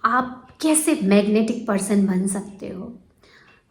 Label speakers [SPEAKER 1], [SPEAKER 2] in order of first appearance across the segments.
[SPEAKER 1] आप कैसे magnetic person बन सकते हो।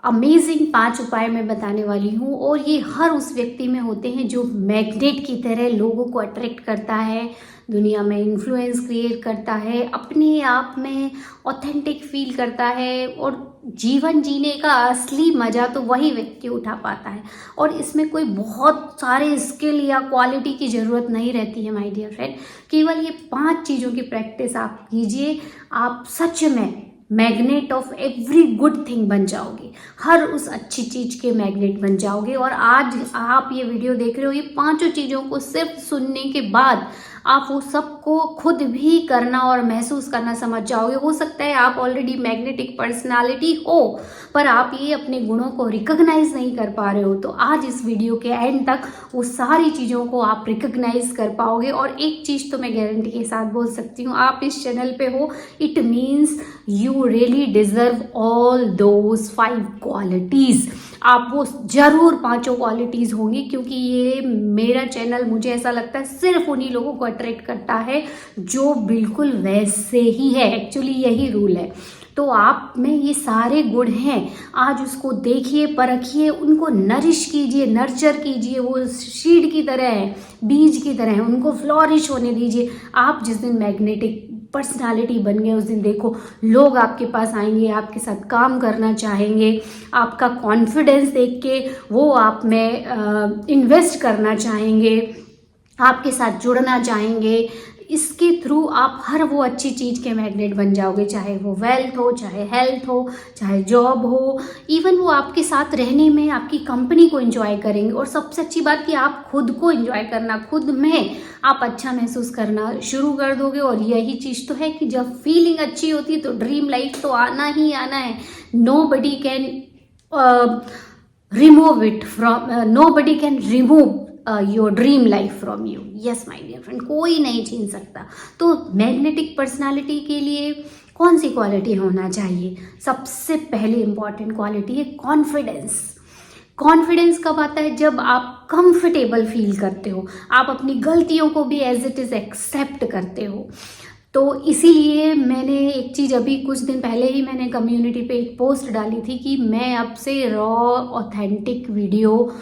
[SPEAKER 1] अमेजिंग 5 उपाय मैं बताने वाली हूँ और ये हर उस व्यक्ति में होते हैं जो मैग्नेट की तरह लोगों को अट्रैक्ट करता है, दुनिया में इन्फ्लुएंस क्रिएट करता है, अपने आप में ऑथेंटिक फील करता है और जीवन जीने का असली मज़ा तो वही व्यक्ति उठा पाता है। और इसमें कोई बहुत सारे स्किल या क्वालिटी की ज़रूरत नहीं रहती है माय डियर फ्रेंड। केवल ये 5 चीज़ों की प्रैक्टिस आप कीजिए, आप सच में magnet of every good thing बन जाओगे, हर उस अच्छी चीज़ के मैग्नेट बन जाओगे। और आज आप ये वीडियो देख रहे हो, ये 5 चीज़ों को सिर्फ सुनने के बाद आप वो सबको खुद भी करना और महसूस करना समझ जाओगे। हो सकता है आप ऑलरेडी मैग्नेटिक पर्सनालिटी हो, पर आप ये अपने गुणों को रिकॉग्नाइज नहीं कर पा रहे हो। तो आज इस वीडियो के एंड तक वो सारी चीज़ों को आप रिकॉग्नाइज कर पाओगे। और एक चीज़ तो मैं गारंटी के साथ बोल सकती हूँ, आप इस चैनल पे हो, it means you really deserve all those 5 qualities. आप वो जरूर 5 क्वालिटीज़ होंगी, क्योंकि ये मेरा चैनल मुझे ऐसा लगता है सिर्फ उन्हीं लोगों को अट्रैक्ट करता है जो बिल्कुल वैसे ही है। एक्चुअली यही रूल है। तो आप में ये सारे गुण हैं, आज उसको देखिए, परखिए, उनको नरिश कीजिए, नर्चर कीजिए। वो सीड की तरह है, बीज की तरह है, उनको फ्लॉरिश होने दीजिए। आप जिस दिन मैग्नेटिक पर्सनालिटी बन गए उस दिन देखो लोग आपके पास आएंगे, आपके साथ काम करना चाहेंगे, आपका कॉन्फिडेंस देख के वो आप में इन्वेस्ट करना चाहेंगे, आपके साथ जुड़ना चाहेंगे। इसके थ्रू आप हर वो अच्छी चीज़ के मैग्नेट बन जाओगे, चाहे वो वेल्थ हो, चाहे हेल्थ हो, चाहे जॉब हो। इवन वो आपके साथ रहने में आपकी कंपनी को एंजॉय करेंगे। और सबसे अच्छी बात कि आप खुद को एंजॉय करना, खुद में आप अच्छा महसूस करना शुरू कर दोगे। और यही चीज़ तो है कि जब फीलिंग अच्छी होती है तो ड्रीम लाइफ तो आना ही आना है। Nobody can remove it from, nobody can remove your dream life from you. Yes my dear friend, कोई नहीं छीन सकता। तो मैग्नेटिक पर्सनालिटी के लिए कौन सी क्वालिटी होना चाहिए? सबसे पहले इंपॉर्टेंट क्वालिटी है कॉन्फिडेंस। कॉन्फिडेंस कब आता है? जब आप कंफर्टेबल फील करते हो, आप अपनी गलतियों को भी एज इट इज़ एक्सेप्ट करते हो। तो इसीलिए मैंने एक चीज़ अभी कुछ दिन पहले ही मैंने कम्युनिटी पे एक पोस्ट डाली थी कि मैं अब से रॉ ऑथेंटिक वीडियो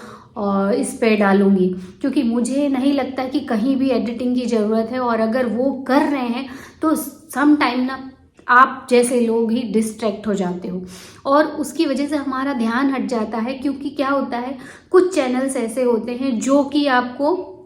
[SPEAKER 1] इस पे डालूंगी, क्योंकि मुझे नहीं लगता कि कहीं भी एडिटिंग की ज़रूरत है। और अगर वो कर रहे हैं तो सम टाइम ना आप जैसे लोग ही डिस्ट्रैक्ट हो जाते हो और उसकी वजह से हमारा ध्यान हट जाता है। क्योंकि क्या होता है, कुछ चैनल्स ऐसे होते हैं जो कि आपको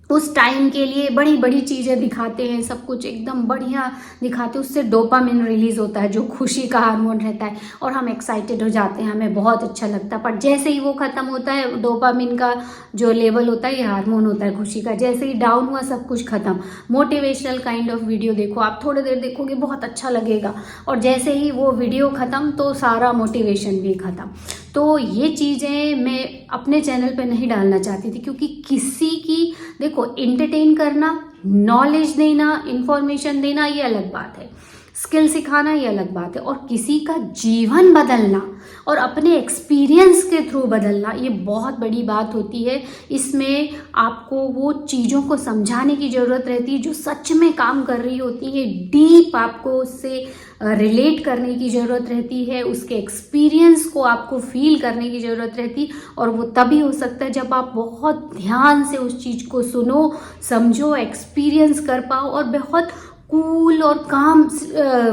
[SPEAKER 1] उस टाइम के लिए बड़ी बड़ी चीज़ें दिखाते हैं, सब कुछ एकदम बढ़िया दिखाते हैं। उससे डोपामिन रिलीज होता है जो खुशी का हार्मोन रहता है और हम एक्साइटेड हो जाते हैं, हमें बहुत अच्छा लगता है। पर जैसे ही वो ख़त्म होता है, डोपामिन का जो लेवल होता है, ये हार्मोन होता है खुशी का, जैसे ही डाउन हुआ सब कुछ ख़त्म। मोटिवेशनल काइंड ऑफ वीडियो देखो, आप थोड़ी देर देखोगे बहुत अच्छा लगेगा और जैसे ही वो वीडियो ख़त्म तो सारा मोटिवेशन भी ख़त्म। तो ये चीज़ें मैं अपने चैनल पे नहीं डालना चाहती थी, क्योंकि किसी की देखो एंटरटेन करना, नॉलेज देना, इंफॉर्मेशन देना ये अलग बात है, स्किल सिखाना ये अलग बात है, और किसी का जीवन बदलना और अपने एक्सपीरियंस के थ्रू बदलना ये बहुत बड़ी बात होती है। इसमें आपको वो चीज़ों को समझाने की ज़रूरत रहती है जो सच में काम कर रही होती है, डीप आपको उससे रिलेट करने की ज़रूरत रहती है, उसके एक्सपीरियंस को आपको फील करने की ज़रूरत रहती है। और वो तभी हो सकता है जब आप बहुत ध्यान से उस चीज़ को सुनो, समझो, एक्सपीरियंस कर पाओ और बहुत कूल और काम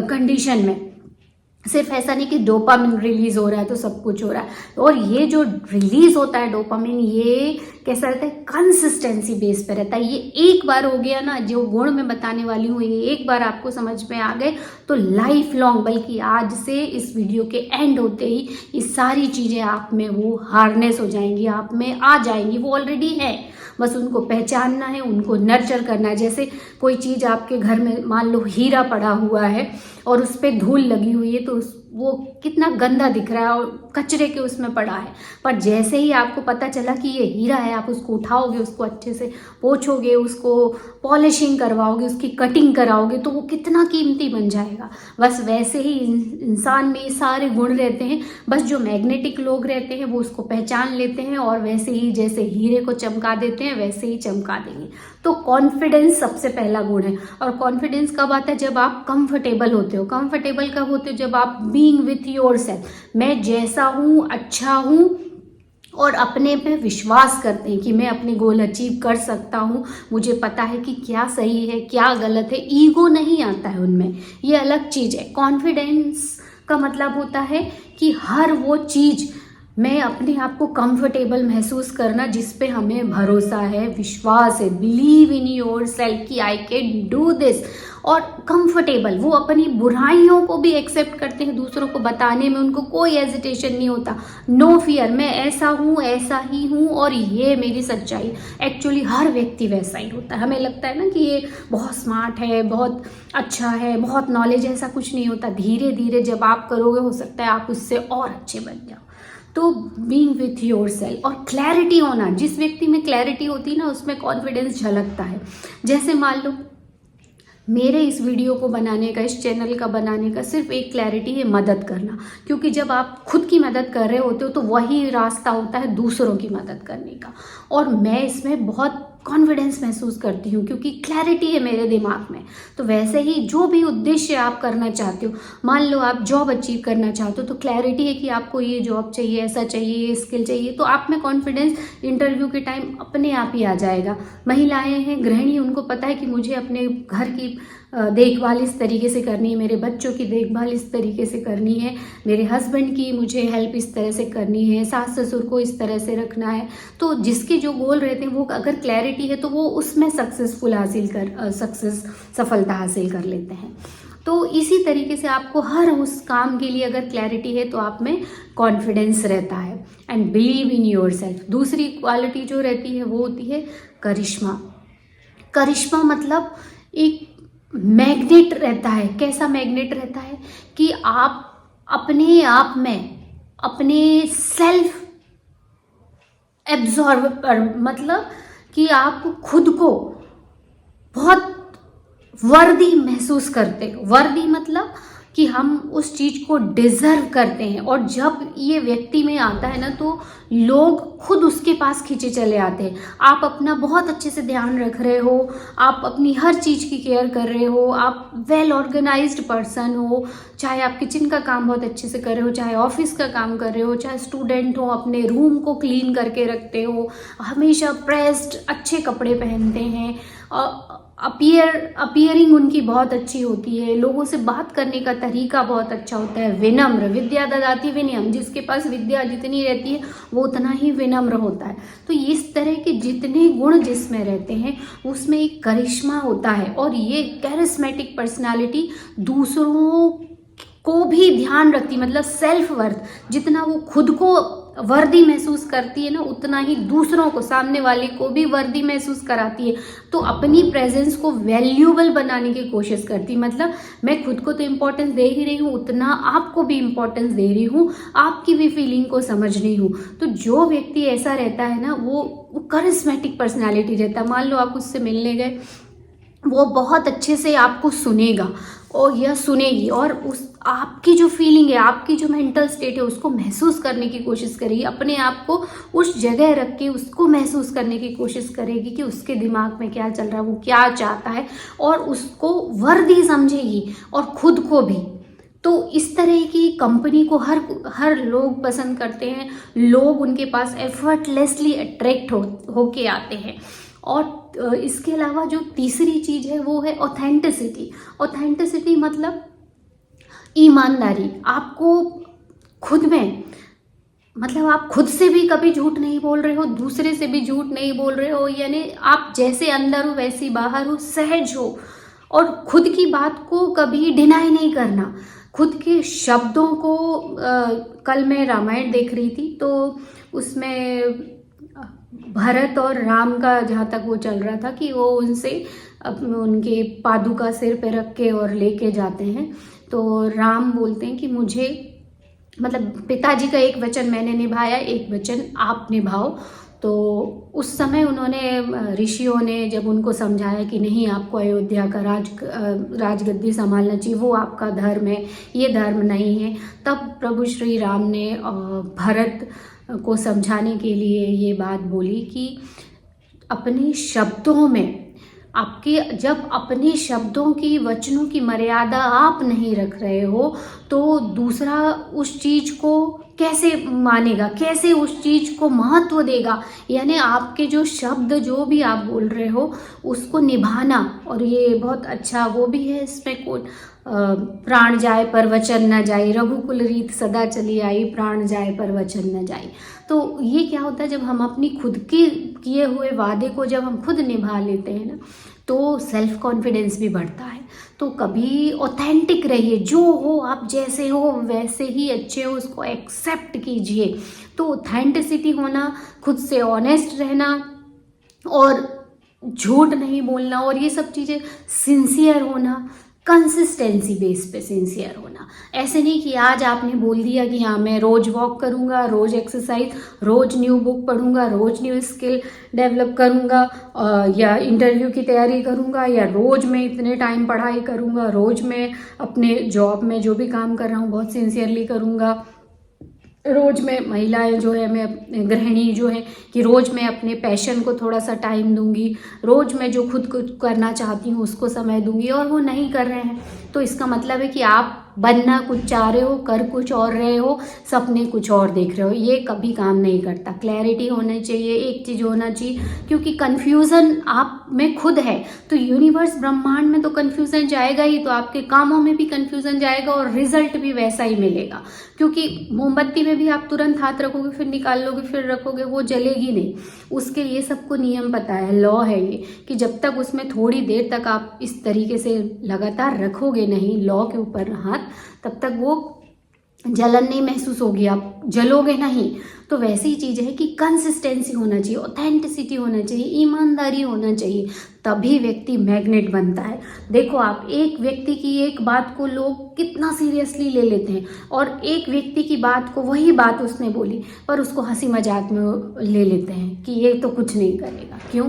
[SPEAKER 1] कंडीशन में। सिर्फ ऐसा नहीं कि डोपामिन रिलीज हो रहा है तो सब कुछ हो रहा है। और ये जो रिलीज होता है डोपामिन, ये कैसा रहता है, कंसिस्टेंसी बेस पे रहता है। ये एक बार हो गया ना, जो गुण मैं बताने वाली हूँ ये एक बार आपको समझ में आ गए तो लाइफ लॉन्ग, बल्कि आज से इस वीडियो के एंड होते ही ये सारी चीज़ें आप में वो हार्नेस हो जाएंगी, आप में आ जाएंगी। वो ऑलरेडी है, बस उनको पहचानना है, उनको नर्चर करना है। जैसे कोई चीज़ आपके घर में मान लो हीरा पड़ा हुआ है और उस पर धूल लगी हुई है, तो वो कितना गंदा दिख रहा है और कचरे के उसमें पड़ा है। पर जैसे ही आपको पता चला कि ये हीरा है, आप उसको उठाओगे, उसको अच्छे से पोंछोगे, उसको पॉलिशिंग करवाओगे, उसकी कटिंग कराओगे तो वो कितना कीमती बन जाएगा। बस वैसे ही इंसान में ये सारे गुण रहते हैं, बस जो मैग्नेटिक लोग रहते हैं वो उसको पहचान लेते हैं और वैसे ही जैसे हीरे को चमका देते हैं वैसे ही चमका देंगे। तो कॉन्फिडेंस सबसे पहला गुण है। और कॉन्फिडेंस कब आता है? जब आप कंफर्टेबल होते हो। कंफर्टेबल कब होते हो? जब आप बीइंग विथ योर सेल्फ, मैं जैसा हूँ अच्छा हूँ, और अपने पे विश्वास करते हैं कि मैं अपने गोल अचीव कर सकता हूँ, मुझे पता है कि क्या सही है क्या गलत है। ईगो नहीं आता है उनमें, ये अलग चीज़ है। कॉन्फिडेंस का मतलब होता है कि हर वो चीज़ मैं अपने आप को कंफर्टेबल महसूस करना जिस पे हमें भरोसा है, विश्वास है, बिलीव इन योर सेल्फ कि आई कैन डू दिस। और कंफर्टेबल, वो अपनी बुराइयों को भी एक्सेप्ट करते हैं, दूसरों को बताने में उनको कोई हेजिटेशन नहीं होता। नो फियर, मैं ऐसा हूँ, ऐसा ही हूँ और ये मेरी सच्चाई। एक्चुअली हर व्यक्ति वैसा ही होता है। हमें लगता है ना कि ये बहुत स्मार्ट है, बहुत अच्छा है, बहुत नॉलेज, ऐसा कुछ नहीं होता। धीरे धीरे जब आप करोगे हो सकता है आप उससे और अच्छे बन जाओ। तो बीइंग विथ योर सेल्फ और क्लैरिटी होना, जिस व्यक्ति में क्लैरिटी होती है ना उसमें कॉन्फिडेंस झलकता है। जैसे मान लो मेरे इस वीडियो को बनाने का, इस चैनल का बनाने का सिर्फ एक क्लैरिटी है, मदद करना। क्योंकि जब आप खुद की मदद कर रहे होते हो तो वही रास्ता होता है दूसरों की मदद करने का। और मैं इसमें बहुत कॉन्फिडेंस महसूस करती हूँ क्योंकि क्लैरिटी है मेरे दिमाग में। तो वैसे ही जो भी उद्देश्य आप करना चाहते हो, मान लो आप जॉब अचीव करना चाहते हो तो क्लैरिटी है कि आपको ये जॉब चाहिए, ऐसा चाहिए, ये स्किल चाहिए, तो आप में कॉन्फिडेंस इंटरव्यू के टाइम अपने आप ही आ जाएगा। महिलाएं हैं, गृहिणी, उनको पता है कि मुझे अपने घर की देखभाल इस तरीके से करनी है, मेरे बच्चों की देखभाल इस तरीके से करनी है, मेरे हस्बैंड की मुझे हेल्प इस तरह से करनी है, सास ससुर को इस तरह से रखना है। तो जिसके जो गोल रहते हैं वो अगर क्लैरिटी है तो वो उसमें सफलता हासिल कर लेते हैं। तो इसी तरीके से आपको हर उस काम के लिए अगर क्लैरिटी है तो आप में कॉन्फिडेंस रहता है। And believe in your self. दूसरी क्वालिटी जो रहती है वो होती है करिश्मा। करिश्मा मतलब एक मैग्नेट रहता है। कैसा मैग्नेट रहता है कि आप अपने आप में अपने सेल्फ एब्जॉर्बर, मतलब कि आप खुद को बहुत वर्दी महसूस करते हो। वर्दी मतलब कि हम उस चीज़ को डिजर्व करते हैं। और जब ये व्यक्ति में आता है ना तो लोग खुद उसके पास खींचे चले आते हैं। आप अपना बहुत अच्छे से ध्यान रख रहे हो, आप अपनी हर चीज़ की केयर कर रहे हो, आप वेल ऑर्गेनाइज्ड पर्सन हो, चाहे आप किचन का काम बहुत अच्छे से कर रहे हो, चाहे ऑफिस का काम कर रहे हो, चाहे स्टूडेंट हो, अपने रूम को क्लीन करके रखते हो, हमेशा प्रेस्ड अच्छे कपड़े पहनते हैं, अपीयरिंग उनकी बहुत अच्छी होती है, लोगों से बात करने का तरीका बहुत अच्छा होता है, विनम्र, विद्या ददाति विनयम, जिसके पास विद्या जितनी रहती है वो उतना ही विनम्र होता है। तो इस तरह के जितने गुण जिसमें रहते हैं उसमें एक करिश्मा होता है। और ये कैरिस्मेटिक पर्सनालिटी दूसरों को भी ध्यान रखती, मतलब सेल्फ वर्थ, जितना वो खुद को वर्दी महसूस करती है ना उतना ही दूसरों को, सामने वाले को भी वर्दी महसूस कराती है। तो अपनी प्रेजेंस को वैल्यूएबल बनाने की कोशिश करती, मतलब मैं खुद को तो इम्पोर्टेंस दे ही रही हूँ उतना आपको भी इम्पोर्टेंस दे रही हूँ, आपकी भी फीलिंग को समझ रही हूँ। तो जो व्यक्ति ऐसा रहता है ना वो करिश्मेटिक पर्सनैलिटी रहता है। मान लो आप उससे मिलने गए, वो बहुत अच्छे से आपको सुनेगा और यह सुनेगी और उस आपकी जो फीलिंग है, आपकी जो मेंटल स्टेट है उसको महसूस करने की कोशिश करेगी, अपने आप को उस जगह रख के उसको महसूस करने की कोशिश करेगी कि उसके दिमाग में क्या चल रहा है, वो क्या चाहता है, और उसको वर्दी समझेगी और खुद को भी। तो इस तरह की कंपनी को हर लोग पसंद करते हैं, लोग उनके पास एफर्टलेसली अट्रैक्ट होके आते हैं। और इसके अलावा जो तीसरी चीज़ है वो है ऑथेंटिसिटी। ऑथेंटिसिटी मतलब ईमानदारी। आपको खुद में, मतलब आप खुद से भी कभी झूठ नहीं बोल रहे हो, दूसरे से भी झूठ नहीं बोल रहे हो, यानी आप जैसे अंदर हो वैसे बाहर हो, सहज हो। और खुद की बात को कभी डिनाई नहीं करना, खुद के शब्दों को कल मैं रामायण देख रही थी तो उसमें भरत और राम का जहाँ तक वो चल रहा था कि वो उनसे उनके पादुका सिर पे रख के और लेके जाते हैं। तो राम बोलते हैं कि मुझे, मतलब पिताजी का एक वचन मैंने निभाया, एक वचन आप निभाओ। तो उस समय उन्होंने ऋषियों ने जब उनको समझाया कि नहीं, आपको अयोध्या का राजगद्दी संभालना चाहिए, वो आपका धर्म है, ये धर्म नहीं है, तब प्रभु श्री राम ने भरत को समझाने के लिए ये बात बोली कि अपने शब्दों में जब अपने शब्दों की, वचनों की मर्यादा आप नहीं रख रहे हो तो दूसरा उस चीज को कैसे मानेगा, कैसे उस चीज को महत्व देगा। यानी आपके जो शब्द, जो भी आप बोल रहे हो, उसको निभाना। और ये बहुत अच्छा वो भी है इसमें कोट, प्राण जाए पर वचन न जाए, रघुकुल रीत सदा चली आई, प्राण जाए पर वचन न जाए। तो ये क्या होता है, जब हम अपनी खुद के किए हुए वादे को जब हम खुद निभा लेते हैं ना, तो सेल्फ कॉन्फिडेंस भी बढ़ता है। तो कभी ऑथेंटिक रहिए, जो हो आप जैसे हो वैसे ही अच्छे हो, उसको एक्सेप्ट कीजिए। तो ऑथेंटिसिटी होना, खुद से ऑनेस्ट रहना और झूठ नहीं बोलना, और ये सब चीज़ें, सिंसियर होना, कंसिस्टेंसी बेस पे सिंसियर होना। ऐसे नहीं कि आज आपने बोल दिया कि हाँ मैं रोज़ वॉक करूँगा, रोज़ एक्सरसाइज, रोज़ न्यू बुक पढ़ूँगा, रोज़ न्यू स्किल डेवलप करूँगा, या इंटरव्यू की तैयारी करूँगा, या रोज़ मैं इतने टाइम पढ़ाई करूँगा, रोज़ मैं अपने जॉब में जो भी काम कर रहा हूँ बहुत सिंसियरली करूँगा, रोज़ में महिलाएं जो है, मैं गृहिणी जो है कि रोज़ मैं अपने पैशन को थोड़ा सा टाइम दूंगी, रोज़ मैं जो खुद को करना चाहती हूँ उसको समय दूंगी, और वो नहीं कर रहे हैं तो इसका मतलब है कि आप बनना कुछ चाह रहे हो, कर कुछ और रहे हो, सपने कुछ और देख रहे हो। ये कभी काम नहीं करता। क्लैरिटी होनी चाहिए, एक चीज़ होना चाहिए, क्योंकि कन्फ्यूज़न आप में खुद है तो यूनिवर्स, ब्रह्मांड में तो कन्फ्यूज़न जाएगा ही, तो आपके कामों में भी कन्फ्यूज़न जाएगा और रिजल्ट भी वैसा ही मिलेगा। क्योंकि मोमबत्ती में भी आप तुरंत हाथ रखोगे, फिर निकाल लोगे, फिर रखोगे, वो जलेगी नहीं। उसके लिए सबको नियम पता है, लॉ है ये, कि जब तक उसमें थोड़ी देर तक आप इस तरीके से लगातार रखोगे नहीं लॉ के ऊपर हाथ, तब तक वो जलन नहीं महसूस होगी, आप जलोगे नहीं। तो वैसी ही चीज़ है कि कंसिस्टेंसी होना चाहिए, ऑथेंटिसिटी होना चाहिए, ईमानदारी होना चाहिए, तभी व्यक्ति मैग्नेट बनता है। देखो आप, एक व्यक्ति की एक बात को लोग कितना सीरियसली ले लेते हैं, और एक व्यक्ति की बात को, वही बात उसने बोली पर उसको हंसी मजाक में ले लेते हैं कि ये तो कुछ नहीं करेगा। क्यों?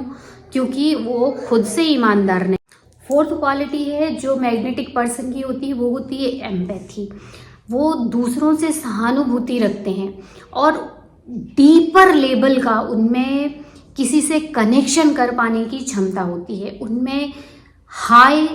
[SPEAKER 1] क्योंकि वो खुद से ईमानदार नहीं। फोर्थ क्वालिटी है जो मैग्नेटिक पर्सन की होती है, वो होती है एम्पैथी। वो दूसरों से सहानुभूति रखते हैं और डीपर लेवल का उनमें किसी से कनेक्शन कर पाने की क्षमता होती है। उनमें high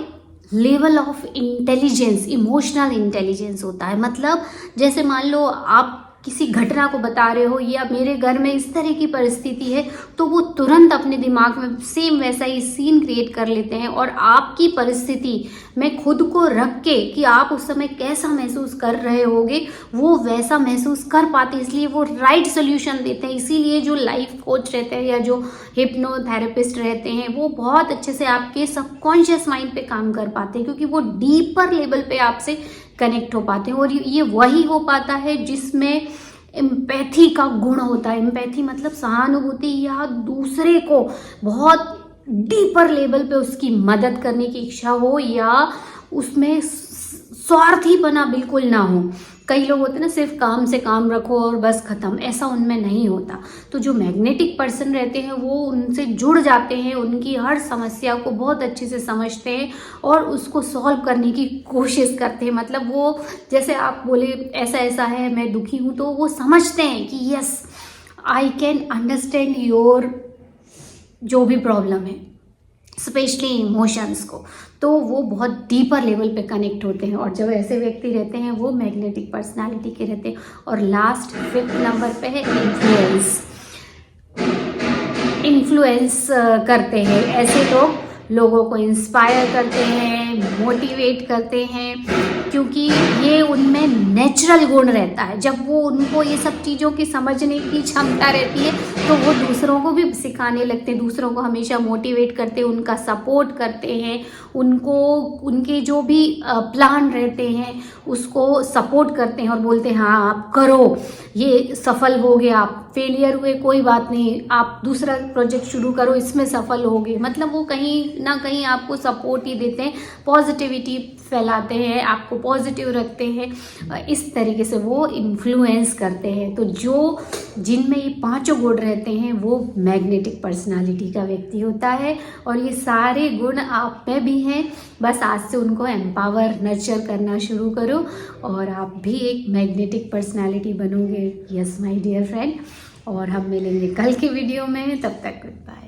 [SPEAKER 1] level of intelligence, emotional intelligence होता है। मतलब जैसे मान लो आप किसी घटना को बता रहे हो, या मेरे घर में इस तरह की परिस्थिति है, तो वो तुरंत अपने दिमाग में सेम वैसा ही सीन क्रिएट कर लेते हैं, और आपकी परिस्थिति में खुद को रख के कि आप उस समय कैसा महसूस कर रहे होगे वो वैसा महसूस कर पाते, इसलिए वो राइट सोल्यूशन देते हैं। इसीलिए जो लाइफ कोच रहते हैं या जो हिप्नोथेरेपिस्ट रहते हैं, वो बहुत अच्छे से आपके सबकॉन्शियस माइंड पे काम कर पाते हैं, क्योंकि वो डीपर लेवल पे आपसे कनेक्ट हो पाते हैं। और ये वही हो पाता है जिसमें एम्पैथी का गुण होता है। एम्पैथी मतलब सहानुभूति, या दूसरे को बहुत डीपर लेवल पे उसकी मदद करने की इच्छा हो, या उसमें स्वार्थीपना बिल्कुल ना हो। कई लोग होते हैं ना, सिर्फ काम से काम रखो और बस खत्म, ऐसा उनमें नहीं होता। तो जो मैग्नेटिक पर्सन रहते हैं वो उनसे जुड़ जाते हैं, उनकी हर समस्या को बहुत अच्छे से समझते हैं और उसको सॉल्व करने की कोशिश करते हैं। मतलब वो, जैसे आप बोले ऐसा ऐसा है, मैं दुखी हूँ, तो वो समझते हैं कि yes I can understand your जो भी प्रॉब्लम है, स्पेशली इमोशंस को। तो वो बहुत डीपर लेवल पे कनेक्ट होते हैं, और जब ऐसे व्यक्ति रहते हैं वो मैग्नेटिक पर्सनालिटी के रहते हैं। और लास्ट 5th नंबर पे है इन्फ्लुएंस करते हैं। ऐसे लोग लोगों को इंस्पायर करते हैं, मोटिवेट करते हैं, क्योंकि ये उनमें नेचुरल गुण रहता है। जब वो, उनको ये सब चीज़ों की समझने की क्षमता रहती है, तो वो दूसरों को भी सिखाने लगते हैं, दूसरों को हमेशा मोटिवेट करते हैं, उनका सपोर्ट करते हैं, उनको उनके जो भी प्लान रहते हैं उसको सपोर्ट करते हैं और बोलते हैं हाँ आप करो, ये सफल हो गया, आप फेलियर हुए कोई बात नहीं, आप दूसरा प्रोजेक्ट शुरू करो, इसमें सफल होगे। मतलब वो कहीं ना कहीं आपको सपोर्ट ही देते हैं, पॉजिटिविटी फैलाते हैं, आपको पॉजिटिव रखते हैं, इस तरीके से वो इन्फ्लुएंस करते हैं। तो जो जिनमें ये पांचों गुण रहते हैं वो मैग्नेटिक पर्सनालिटी का व्यक्ति होता है, और ये सारे गुण आप में भी हैं। बस आज से उनको एम्पावर नर्चर करना शुरू करो और आप भी एक मैग्नेटिक पर्सनालिटी बनोगे। यस माय डियर फ्रेंड, और हम मिलेंगे कल के वीडियो में, तब तक गुड बाय।